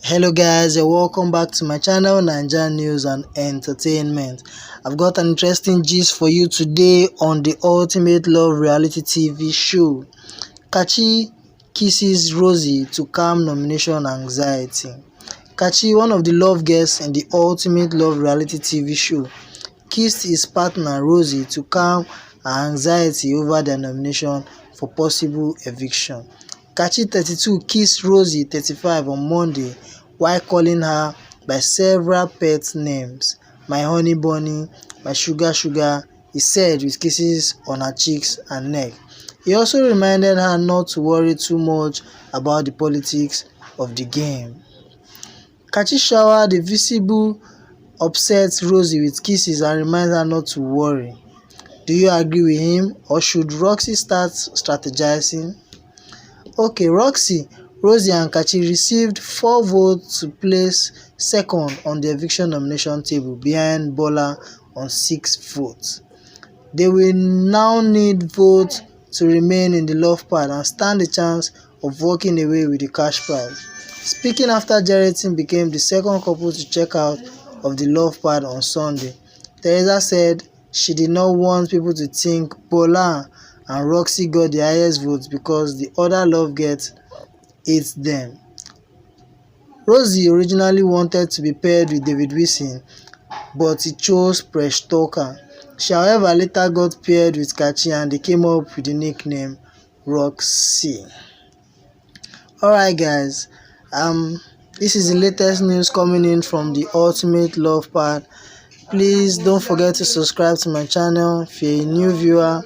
Hello guys, and welcome back to my channel Naija News and Entertainment. I've got an interesting gist for you today on the ultimate love reality TV show. Kachi kisses Rosie to calm nomination anxiety. Kachi, one of the love guests in the ultimate love reality TV show, kissed his partner Rosie to calm her anxiety over their nomination for possible eviction. Kachi 32 kissed Rosie 35 on Monday while calling her by several pet names. "My honey bunny, my sugar sugar," he said with kisses on her cheeks and neck. He also reminded her not to worry too much about the politics of the game. Kachi showered a visible upset Rosie with kisses and reminds her not to worry. Do you agree with him, or should Roksie start strategizing? Okay, Roksie, Rosie and Kachi received 4 votes to place second on the eviction nomination table behind Bola on 6 votes. They will now need votes to remain in the love pad and stand a chance of walking away with the cash prize. Speaking after Geratin became the second couple to check out of the love pad on Sunday, Teresa said she did not want people to think Bola and Roksie got the highest votes because the other love gets ate them. Rosie originally wanted to be paired with David Wilson, but he chose Presh Tucker. She however later got paired with Kachi and they came up with the nickname Roksie. Alright guys, this is the latest news coming in from the ultimate love pad. Please don't forget to subscribe to my channel if you're a new viewer.